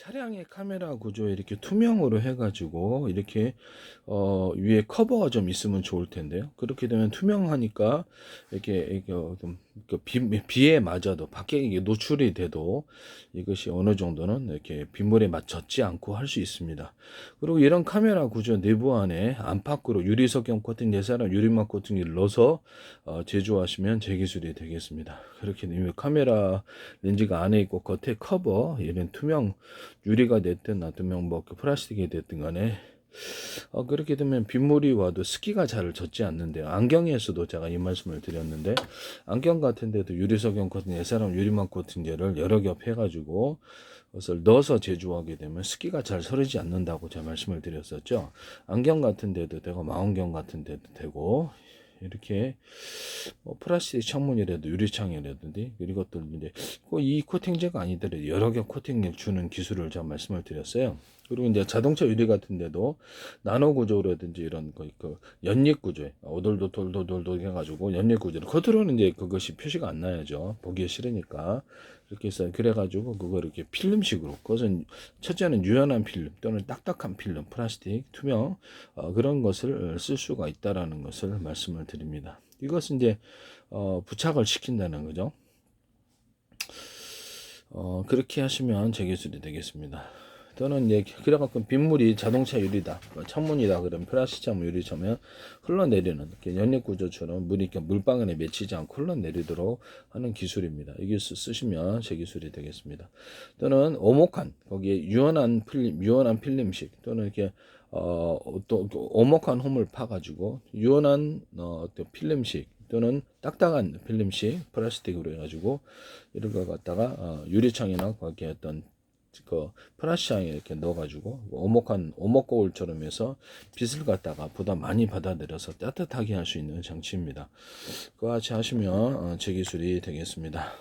차량의 카메라 구조 이렇게 투명으로 해가지고 이렇게 위에 커버가 좀 있으면 좋을 텐데요. 그렇게 되면 투명하니까 이렇게 좀 비에 맞아도 밖에 이게 노출이 돼도 이것이 어느 정도는 이렇게 빗물에 맞췄지 않고 할 수 있습니다. 그리고 이런 카메라 구조 내부 안에 안팎으로 유리석형 코팅 내사람 유리막 코팅을 넣어서 제조하시면 제 기술이 되겠습니다. 그렇게 되면 카메라 렌즈가 안에 있고 겉에 커버 이런 투명 유리가 됐든 놔두면 뭐 플라스틱이 됐든 간에 그렇게 되면 빗물이 와도 습기가 잘 젖지 않는데요. 안경에서도 제가 이 말씀을 드렸는데 안경 같은 데도 유리석형 코팅, 예사람 유리막 코팅제를 여러 겹 해가지고 그것을 넣어서 제조하게 되면 습기가 잘 서르지 않는다고 제가 말씀을 드렸었죠. 안경 같은 데도 되고 망원경 같은 데도 되고 이렇게 플라스틱 창문이라도 유리창이라든지 그리고 또 이제 이 코팅제가 아니더라도 여러 겹 코팅을 주는 기술을 제가 말씀을 드렸어요. 그리고 이제 자동차 유리 같은 데도 나노 구조라든지 이런 그 연립 구조에 오돌도돌도돌도 해가지고 연립 구조로 겉으로는 이제 그것이 표시가 안 나야죠. 보기 싫으니까. 이렇게 해서 그래가지고 그걸 이렇게 필름식으로 그것은 첫째는 유연한 필름 또는 딱딱한 필름 플라스틱 투명 그런 것을 쓸 수가 있다라는 것을 말씀을 드립니다. 이것은 이제 부착을 시킨다는 거죠. 그렇게 하시면 제 기술이 되겠습니다. 또는 이제 그래갖고 빗물이 자동차 유리다, 창문이다 그러면 플라스틱 창문 유리처럼 흘러내리는 이렇게 연립 구조처럼 물이 이렇게 물방울에 맺히지 않고 흘러내리도록 하는 기술입니다. 이 기술 쓰시면 제 기술이 되겠습니다. 또는 오목한 거기에 유연한 필름식 또는 이렇게 또 오목한 홈을 파가지고 유연한 또 필름식 또는 딱딱한 필름식 플라스틱으로 해가지고 이런 거 갖다가 유리창이나 거기에 어떤 그 플라스틱에 이렇게 넣어가지고 오목 거울처럼 해서 빛을 갖다가 보다 많이 받아들여서 따뜻하게 할 수 있는 장치입니다. 그와 같이 하시면 제 기술이 되겠습니다.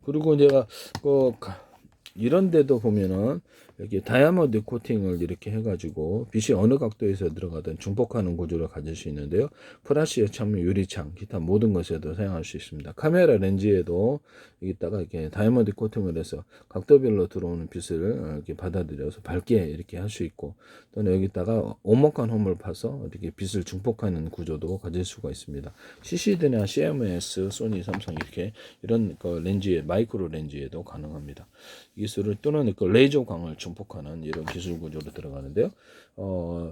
그리고 내가 이런 데도 보면은 이렇게 다이아몬드 코팅을 이렇게 해가지고 빛이 어느 각도에서 들어가든 중폭하는 구조를 가질 수 있는데요. 플라스틱 창문, 유리창, 기타 모든 것에도 사용할 수 있습니다. 카메라 렌즈에도 여기다가 이렇게 다이아몬드 코팅을 해서 각도별로 들어오는 빛을 이렇게 받아들여서 밝게 이렇게 할 수 있고 또는 여기다가 오목한 홈을 파서 이렇게 빛을 중폭하는 구조도 가질 수가 있습니다. CCD나 CMS, 소니, 삼성 이렇게 이런 그 렌즈에 마이크로 렌즈에도 가능합니다. 이 기술을 또는 그 레이저 광을 증폭하는 이런 기술 구조로 들어가는데요.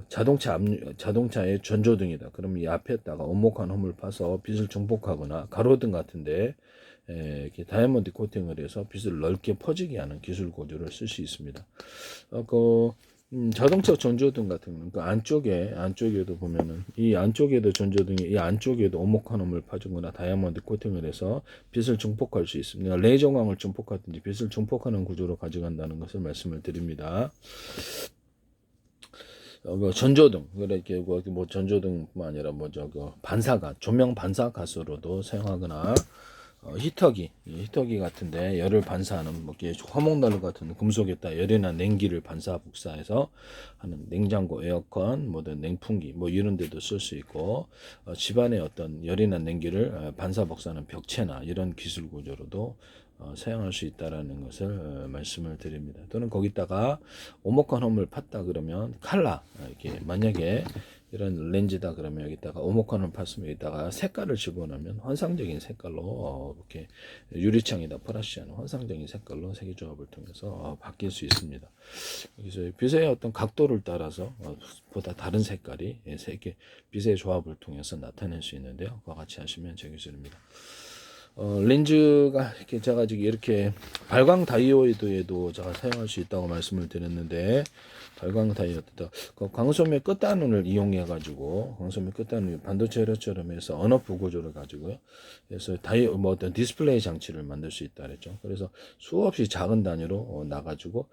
자동차의 전조등이다. 그럼 이 앞에다가 오목한 홈을 파서 빛을 증폭하거나 가로등 같은데 이렇게 다이아몬드 코팅을 해서 빛을 넓게 퍼지게 하는 기술 구조를 쓸 수 있습니다. 자동차 전조등 같은 경우는 그 안쪽에도 보면은 이 안쪽에도 전조등이 이 안쪽에도 오목한 홈을 파주거나 다이아몬드 코팅을 해서 빛을 증폭할 수 있습니다. 레이저광을 증폭하든지 빛을 증폭하는 구조로 가져간다는 것을 말씀을 드립니다. 전조등, 이렇게 뭐 전조등뿐만 아니라 반사가 조명 반사 가스로도 사용하거나 히터기 같은데 열을 반사하는 화목난로 같은 금속에다 열이나 냉기를 반사 복사해서 하는 냉장고, 에어컨, 뭐든 냉풍기 이런 데도 쓸 수 있고 집안의 어떤 열이나 냉기를 반사 복사하는 벽체나 이런 기술 구조로도 사용할 수 있다라는 것을 말씀을 드립니다. 또는 거기다가 오목한 홈을 팠다 그러면 칼라 이렇게 만약에 이런 렌즈다 그러면 여기다가 오목한을 팠으면 여기다가 색깔을 집어넣으면 환상적인 색깔로 이렇게 유리창에다 플라시하는 환상적인 색깔로 색의 조합을 통해서 바뀔 수 있습니다. 그래서 빛의 어떤 각도를 따라서 보다 다른 색깔이 빛의 조합을 통해서 나타낼 수 있는데요. 그와 같이 하시면 제 기술입니다. 렌즈가 제가 지금 이렇게 발광 다이오드에도 제가 사용할 수 있다고 말씀을 드렸는데 발광 다이오드 광소매 끝단원을 이용해 가지고 광소매 끝단원 반도체 혈처럼 해서 언어프 구조를 가지고요. 그래서 어떤 디스플레이 장치를 만들 수 있다 그랬죠. 그래서 수없이 작은 단위로 나가지고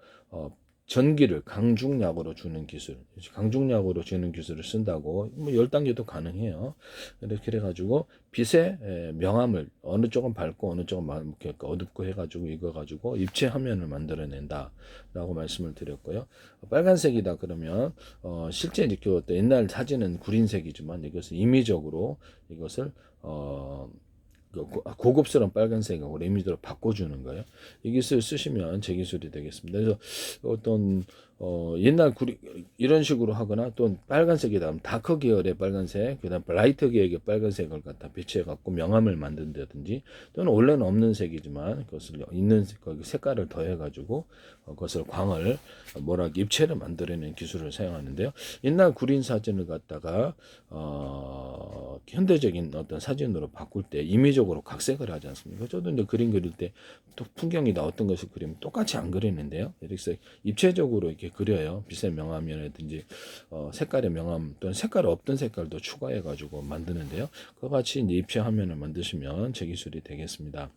전기를 강중약으로 주는 기술, 강중약으로 주는 기술을 쓴다고 10단계도 가능해요. 이렇게 해가지고 빛의 명암을 어느 쪽은 밝고 어느 쪽은 어둡고 해가지고 이거 가지고 입체 화면을 만들어낸다 라고 말씀을 드렸고요. 빨간색이다 그러면 실제 이렇게 옛날 사진은 구린색이지만 이것을 임의적으로 이것을 고급스러운 빨간색하고 레미드로 바꿔주는 거예요. 이 기술 쓰시면 제 기술이 되겠습니다. 그래서 어떤 옛날 이런 식으로 하거나 또 빨간색에다 가면 다크 계열의 빨간색, 그다음 라이트 계열의 빨간색을 갖다 배치해 갖고 명암을 만든다든지, 또는 원래는 없는 색이지만 그것을 있는 색깔을 더해 가지고 그것을 광을 입체를 만들어내는 기술을 사용하는데요. 옛날 구린 사진을 갖다가 현대적인 어떤 사진으로 바꿀 때 임의적으로 각색을 하지 않습니까? 저도 이제 그림 그릴 때 또 풍경이나 어떤 것을 그리면 똑같이 안 그리는데요. 이렇게 입체적으로 이렇게 그려요. 빛의 명암이라든지 색깔의 명암, 또는 색깔 없던 색깔도 추가해 가지고 만드는데요. 그와 같이 이제 입체 화면을 만드시면 제 기술이 되겠습니다.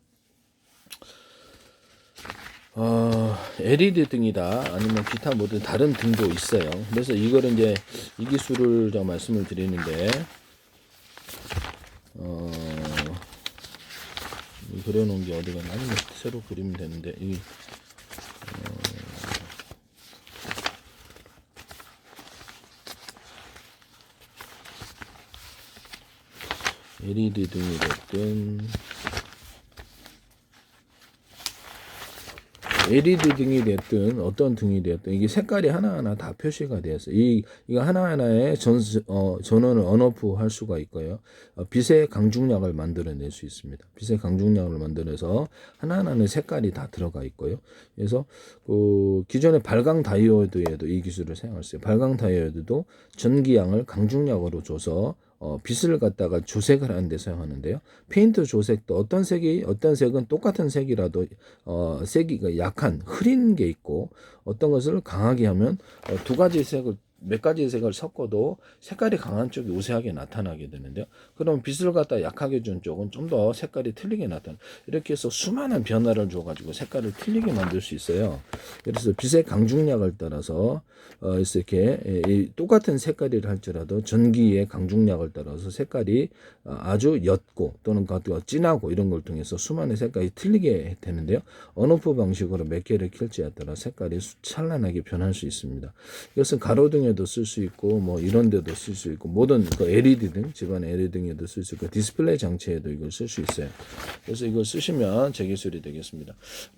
LED 등이다, 아니면 기타 모든 다른 등도 있어요. 그래서 이거를 이제 이 기술을 제가 말씀을 드리는데, 그려놓은 게 어디가 아니면 새로 그리면 되는데, LED 등이 됐든 LED 등이 됐든 어떤 등이 됐든 이게 색깔이 하나하나 다 표시가 되었어요. 이거 하나하나에 전원을 온오프 할 수가 있고요. 빛의 강중량을 만들어낼 수 있습니다. 빛의 강중량을 만들어서 하나하나의 색깔이 다 들어가 있고요. 그래서 기존의 발광 다이오드에도 이 기술을 사용했어요. 발광 다이오드도 전기양을 강중량으로 줘서 빛을 갖다가 조색을 하는 데 사용하는데요. 페인트 조색도 어떤 색은 똑같은 색이라도 색이 약한 흐린 게 있고, 어떤 것을 강하게 하면 두 가지 색을 몇 가지 색을 섞어도 색깔이 강한 쪽이 우세하게 나타나게 되는데요. 그럼 빛을 갖다 약하게 준 쪽은 좀 더 색깔이 틀리게 나타나. 이렇게 해서 수많은 변화를 줘가지고 색깔을 틀리게 만들 수 있어요. 그래서 빛의 강중량을 따라서 이렇게 똑같은 색깔이라 할지라도 전기의 강중량을 따라서 색깔이 아주 옅고 또는 진하고 이런 걸 통해서 수많은 색깔이 틀리게 되는데요. 온오프 방식으로 몇 개를 켤지에 따라 색깔이 찬란하게 변할 수 있습니다. 이것은 가로등에도 쓸 수 있고 뭐 이런 데도 쓸 수 있고, 모든 LED 등, 집안 LED 등에도 쓸 수 있고, 디스플레이 장치에도 이걸 쓸 수 있어요. 그래서 이걸 쓰시면 제 기술이 되겠습니다.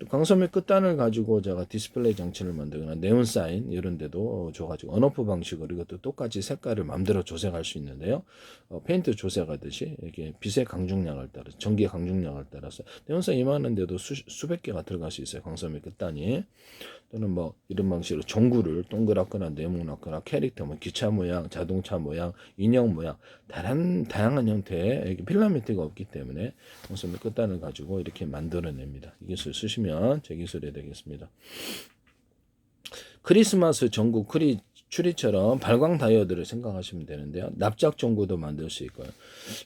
광섬유 끝단을 가지고 제가 디스플레이 장치를 만들거나 네온 사인 이런 데도 줘가지고 온오프 방식으로 이것도 똑같이 색깔을 마음대로 조색할 수 있는데요. 페인트 조색하듯이 이렇게 빛의 강중량을 따라서, 전기의 강중량을 따라서 네온 사인 이만한데도 수백 개가 들어갈 수 있어요. 광섬유 끝단이. 또는 뭐 이런 방식으로 전구를 동그랗거나 네모나거나 캐릭터, 뭐 기차 모양, 자동차 모양, 인형 모양, 다양한 형태의 필라멘트가 없기 때문에 광섬유 끝단을 가지고 이렇게 만들어냅니다. 이 기술 쓰시면 제 기술이 되겠습니다. 크리스마스 전구 추리처럼 발광 다이오드를 생각하시면 되는데요. 납작 전구도 만들 수 있고요.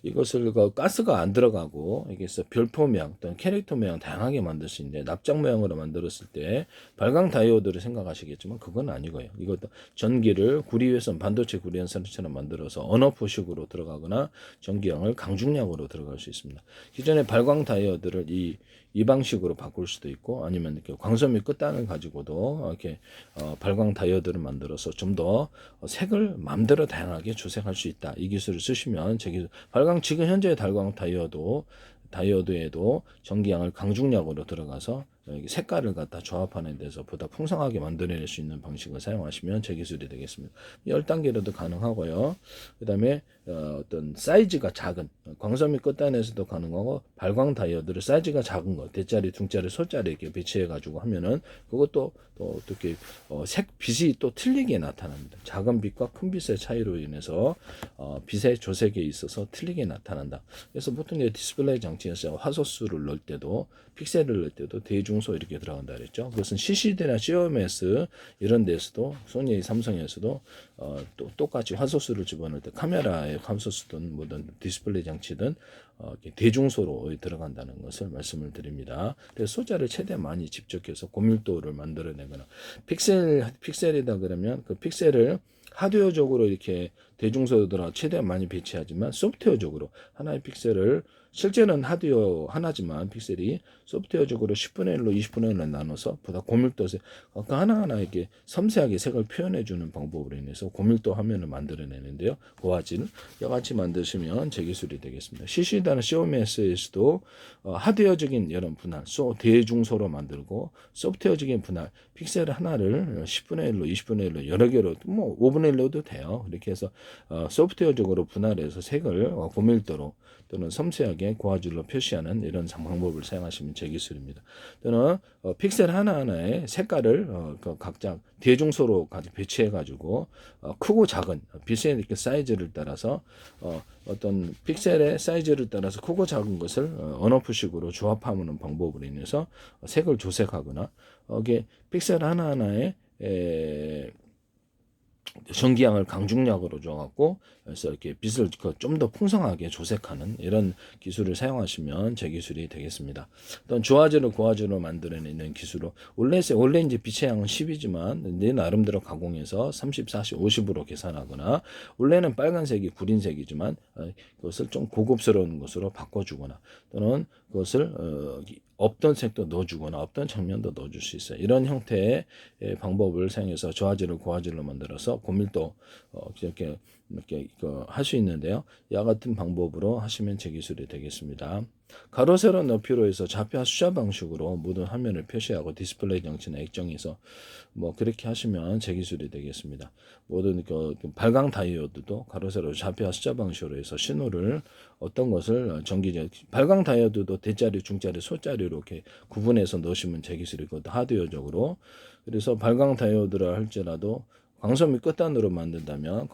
이것을 가스가 안 들어가고 이게 별표 모양 또는 캐릭터 모양 다양하게 만들 수 있는데, 납작 모양으로 만들었을 때 발광 다이오드를 생각하시겠지만 그건 아니고요. 이것도 전기를 구리회선, 반도체 구리회선처럼 만들어서 온오프식으로 들어가거나 전기양을 강중량으로 들어갈 수 있습니다. 기존의 발광 다이오드를 이 방식으로 바꿀 수도 있고, 아니면 이렇게 광섬유 끝단을 가지고도 이렇게 발광 다이오드를 만들어서 좀 더 색을 마음대로 다양하게 조색할 수 있다. 이 기술을 쓰시면 지금 현재의 발광 다이오드에도 전기양을 강중량으로 들어가서 색깔을 갖다 조합하는 데서 보다 풍성하게 만들어낼 수 있는 방식을 사용하시면 제 기술이 되겠습니다. 10단계로도 가능하고요. 그 다음에 어떤 사이즈가 작은 광섬유 끝단에서도 가능하고, 발광 다이오드를 사이즈가 작은 거, 대짜리, 중짜리, 소짜리 이렇게 배치해 가지고 하면은 그것도 또 어떻게 빛이 또 틀리게 나타납니다. 작은 빛과 큰 빛의 차이로 인해서 빛의 조색에 있어서 틀리게 나타난다. 그래서 보통 디스플레이 장치에서 화소수를 넣을 때도, 픽셀을 넣을 때도 대중소 이렇게 들어간다 그랬죠. 그것은 CCD나 CMS 이런 데서도, 소니, 삼성에서도 또 똑같이 화소수를 집어넣을 때 카메라의 화소수든 뭐든 디스플레이 장치든 대중소로 들어간다는 것을 말씀을 드립니다. 그래서 소자를 최대한 많이 집적해서 고밀도를 만들어내거나, 픽셀이다 그러면 그 픽셀을 하드웨어적으로 이렇게 대중소들아 최대한 많이 배치하지만 소프트웨어적으로 하나의 픽셀을 실제는 하드웨어 하나지만 픽셀이 소프트웨어적으로 10분의 1로 20분의 1로 나눠서 보다 고밀도에 그 하나하나에게 섬세하게 색을 표현해주는 방법으로 인해서 고밀도 화면을 만들어내는데요. 고화질 이같이 만드시면 제 기술이 되겠습니다. CC다는 COMS에서도 하드웨어적인 이런 분할, 대중소로 만들고 소프트웨어적인 분할, 픽셀 하나를 10분의 1로 20분의 1로 여러 개로 뭐 5분의 1로도 돼요. 이렇게 해서 소프트웨어적으로 분할해서 색을 고밀도로 또는 섬세하게 고화질로 표시하는 이런 방법을 사용하시면 제 기술입니다. 또는 픽셀 하나하나의 색깔을 그 각자 대중소로 배치해 가지고 크고 작은 빛의 이렇게 사이즈를 따라서 어떤 픽셀의 사이즈를 따라서 크고 작은 것을 언어프식으로 조합하는 방법으로 인해서 색을 조색하거나 이게 픽셀 하나하나의 전기양을 강중약으로 줘갖고 그래서 이렇게 빛을 좀 더 풍성하게 조색하는 이런 기술을 사용하시면 제 기술이 되겠습니다. 또는 조화질을 고화질로 만들어내는 기술로 원래 이제 빛의 양은 10이지만 내 나름대로 가공해서 30, 40, 50으로 계산하거나 원래는 빨간색이 구린색이지만 그것을 좀 고급스러운 것으로 바꿔주거나 또는 그것을 없던 색도 넣어주거나 없던 장면도 넣어줄 수 있어요. 이런 형태의 방법을 사용해서 조화질을 고화질로 만들어서 고밀도 이렇게 할 수 있는데요. 이와 같은 방법으로 하시면 제 기술이 되겠습니다. 가로 세로 높이로 해서 좌표와 숫자 방식으로 모든 화면을 표시하고 디스플레이 장치나 액정에서 뭐 그렇게 하시면 제 기술이 되겠습니다. 모든 발광 다이오드도 가로 세로 좌표와 숫자 방식으로 해서 신호를 어떤 것을 전기적 발광 다이오드도 대자리, 중자리, 소자리로 이렇게 구분해서 넣으시면 제 기술이거든요. 하드웨어적으로. 그래서 발광 다이오드라 할지라도 광섬유 끝단으로 만든다면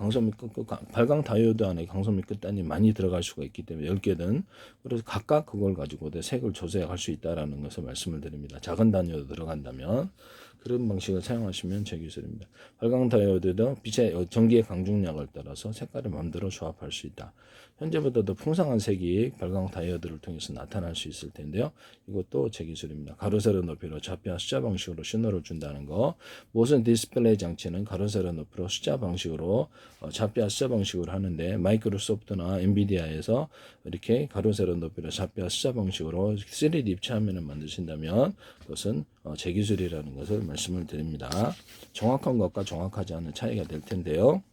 발광 다이오드 안에 광섬유 끝단이 많이 들어갈 수가 있기 때문에 10개든 그래서 각각 그걸 가지고 색을 조색할 수 있다라는 것을 말씀을 드립니다. 작은 단위로 들어간다면 그런 방식을 사용하시면 제 기술입니다. 발광 다이오드도 빛의 전기의 강중량을 따라서 색깔을 마음대로 조합할 수 있다. 현재보다 더 풍성한 색이 발광 다이오드를 통해서 나타날 수 있을 텐데요. 이것도 제 기술입니다. 가로 세로 높이로 좌표와 숫자 방식으로 신호를 준다는 거. 모든 디스플레이 장치는 가로 세로 높이로 숫자 방식으로 좌표와 숫자 방식으로 하는데 마이크로소프트나 엔비디아에서 이렇게 가로 세로 높이로 좌표와 숫자 방식으로 3D 입체 화면을 만드신다면 그것은 제 기술이라는 것을 말씀을 드립니다. 정확한 것과 정확하지 않은 차이가 될 텐데요.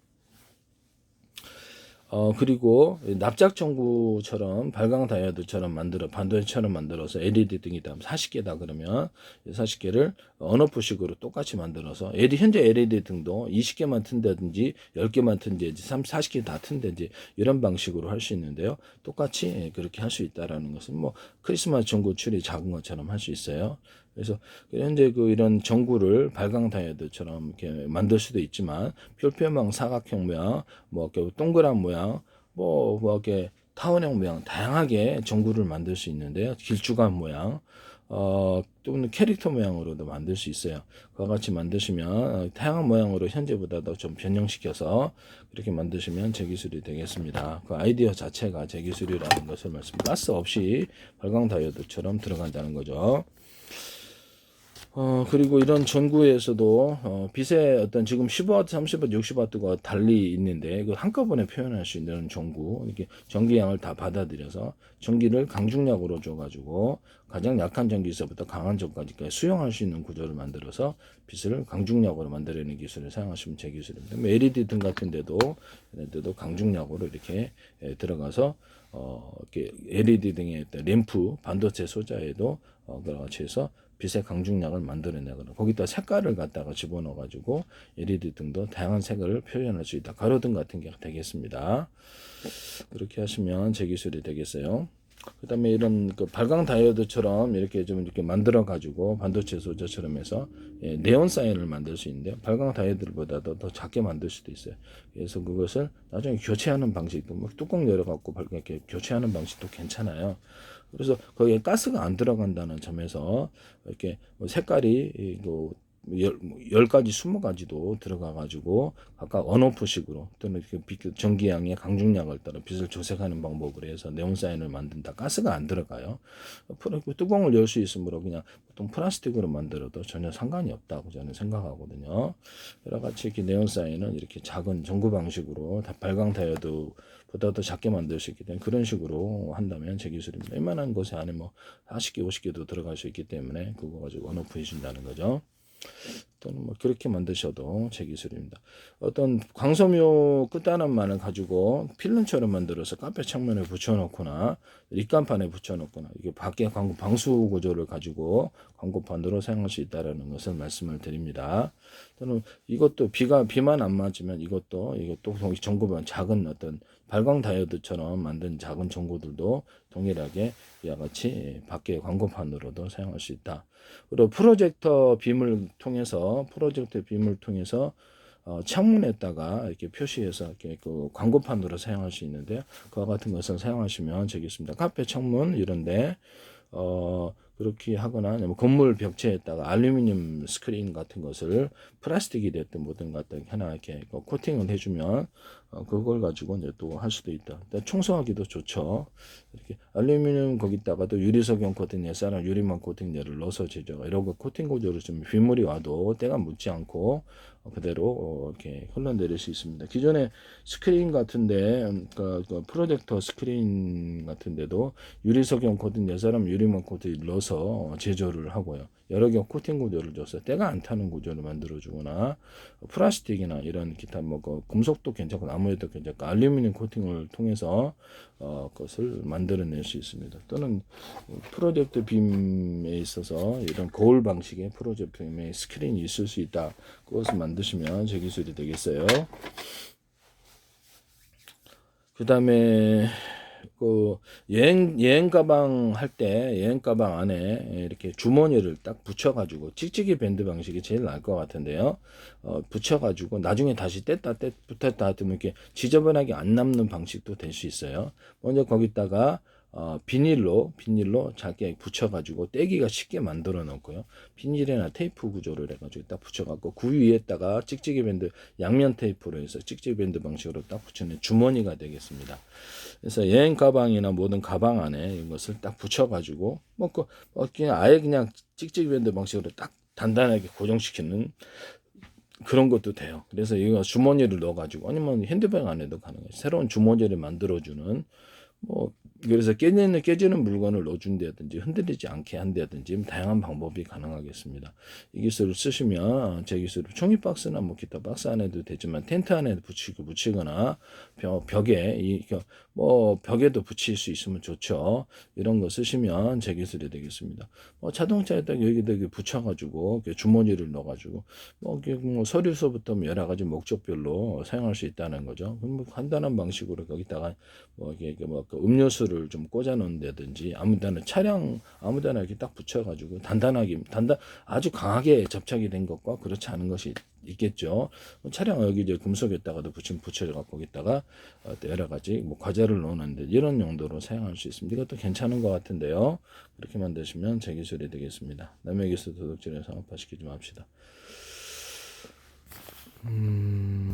그리고 납작 전구처럼 발광 다이오드처럼 반도체처럼 만들어서 LED 등이다 40개다 그러면 40개를 언어프식으로 똑같이 만들어서 현재 LED 등도 20개만 튼다든지 10개만 튼다든지 40개 다 튼다든지 이런 방식으로 할 수 있는데요. 똑같이 그렇게 할 수 있다라는 것은 뭐 크리스마스 전구 출이 작은 것처럼 할 수 있어요. 그래서 현재 이런 전구를 발광 다이오드처럼 이렇게 만들 수도 있지만 별표망 사각형 모양, 뭐 이렇게 동그란 모양, 뭐 이렇게 타원형 모양 다양하게 전구를 만들 수 있는데요. 길쭉한 모양, 또는 캐릭터 모양으로도 만들 수 있어요. 그와 같이 만드시면 다양한 모양으로 현재보다도 좀 변형시켜서 그렇게 만드시면 제 기술이 되겠습니다. 그 아이디어 자체가 제 기술이라는 것을 가스 없이 발광 다이오드처럼 들어간다는 거죠. 그리고 이런 전구에서도 빛의 어떤 지금 15W, 30W, 60W가 달리 있는데 그 한꺼번에 표현할 수 있는 전구 이렇게 전기량을 다 받아들여서 전기를 강중량으로 줘가지고 가장 약한 전기에서부터 강한 전기까지 수용할 수 있는 구조를 만들어서 빛을 강중량으로 만들어내는 기술을 사용하시면 제 기술입니다. LED 등 같은 데도 강중량으로 이렇게 들어가서 이렇게 LED 등의 램프 반도체 소자에도 같이 해서 빛의 강중량을 만들어내거나 거기다 색깔을 갖다가 집어넣어가지고 LED 등도 다양한 색을 표현할 수 있다. 가로등 같은 게 되겠습니다. 그렇게 하시면 제 기술이 되겠어요. 그 다음에 이런 발광 다이오드처럼 이렇게 좀 이렇게 만들어가지고 반도체 소재처럼 해서 네온 사인을 만들 수 있는데요. 발광 다이오드보다도 더 작게 만들 수도 있어요. 그래서 그것을 나중에 교체하는 방식도 뚜껑 열어갖고 이렇게 교체하는 방식도 괜찮아요. 그래서 거기에 가스가 안 들어간다는 점에서 이렇게 색깔이 10가지, 20가지도 들어가가지고 각각 언오프식으로 또는 전기양의 강중량을 따라 빛을 조색하는 방법으로 해서 네온사인을 만든다. 가스가 안 들어가요. 뚜껑을 열 수 있으므로 그냥 보통 플라스틱으로 만들어도 전혀 상관이 없다고 저는 생각하거든요. 여러 가지 이렇게 네온사인은 이렇게 작은 전구 방식으로 발광 다이오드 보다 더 작게 만들 수 있기 때문에 그런 식으로 한다면 제 기술입니다. 이만한 곳에 안에 뭐 40개, 50개도 들어갈 수 있기 때문에 그거 가지고 언오프 해준다는 거죠. 또는 뭐 그렇게 만드셔도 제 기술입니다. 어떤 광섬유 끝단원만을 가지고 필름처럼 만들어서 카페 창문에 붙여놓거나 립간판에 붙여놓거나 이게 밖에 광고 방수 구조를 가지고 광고판으로 사용할 수 있다는 것을 말씀을 드립니다. 또는 이것도 비만 안 맞으면 이것도 전구반 작은 어떤 발광 다이오드처럼 만든 작은 전구들도 동일하게 이와 같이 밖에 광고판으로도 사용할 수 있다. 그리고 프로젝터 빔을 통해서 창문에다가 이렇게 표시해서 이렇게 그 광고판으로 사용할 수 있는데요. 그와 같은 것을 사용하시면 되겠습니다. 카페 창문 이런데 그렇게 하거나 아니면 건물 벽체에다가 알루미늄 스크린 같은 것을 플라스틱이 됐든 뭐든 같은 하나 이렇게 코팅을 해주면 그걸 가지고 이제 또 할 수도 있다. 청소하기도 좋죠. 이렇게 알루미늄 거기다가도 유리석용 코팅 옛사람 유리망 코팅제를 넣어서 제조 이러고 코팅 구조를 좀 빗물이 와도 때가 묻지 않고 그대로 이렇게 흘러내릴 수 있습니다. 기존에 스크린 같은데 그 프로젝터 스크린 같은데도 유리석용 코팅 옛사람 유리망 코팅을 넣어서 제조를 하고요. 여러 개 코팅 구조를 줘서 때가 안 타는 구조를 만들어주거나 플라스틱이나 이런 기타 뭐 금속도 괜찮고 나무에도 괜찮고 알루미늄 코팅을 통해서 그것을 만들어낼 수 있습니다. 또는 프로젝트 빔에 있어서 이런 거울 방식의 프로젝트 빔에 스크린이 있을 수 있다. 그것을 만드시면 제 기술이 되겠어요. 그 다음에 그 여행 가방 할 때 여행 가방 안에 이렇게 주머니를 딱 붙여가지고 찍찍이 밴드 방식이 제일 나을 것 같은데요. 붙여가지고 나중에 다시 붙였다 하면 이렇게 지저분하게 안 남는 방식도 될 수 있어요. 먼저 거기다가 비닐로 작게 붙여가지고 떼기가 쉽게 만들어 놓고요. 비닐이나 테이프 구조를 해가지고 딱 붙여갖고 그 위에다가 찍찍이 밴드 양면 테이프로 해서 찍찍이 밴드 방식으로 딱 붙여낸 주머니가 되겠습니다. 그래서 여행 가방이나 모든 가방 안에 이것을 딱 붙여가지고 그냥 찍찍이 밴드 방식으로 딱 단단하게 고정시키는 그런 것도 돼요. 그래서 이거 주머니를 넣어가지고 아니면 핸드백 안에도 가능해요. 새로운 주머니를 만들어주는 그래서 깨지는 물건을 넣어준다든지 흔들리지 않게 한다든지 다양한 방법이 가능하겠습니다. 이 기술을 쓰시면 제 기술을 종이 박스나 뭐 기타 박스 안에도 되지만 텐트 안에 붙이거나 벽에도 붙일 수 있으면 좋죠. 이런 거 쓰시면 제 기술이 되겠습니다. 자동차에다 여기다 붙여가지고 주머니를 넣어가지고 서류서부터 여러 가지 목적별로 사용할 수 있다는 거죠. 간단한 방식으로 거기다가 음료수를 좀 꽂아 놓는다든지 아무데나 이렇게 딱 붙여가지고 아주 강하게 접착이 된 것과 그렇지 않은 것이 있겠죠. 차량 여기 이제 금속에다가도 붙여갖고 거기다가 여러 가지 과자를 넣는데 이런 용도로 사용할 수 있습니다. 이것도 괜찮은 것 같은데요. 그렇게 만드시면 제 기술이 되겠습니다. 남의 기술 도둑질에 상업화시키지 맙시다.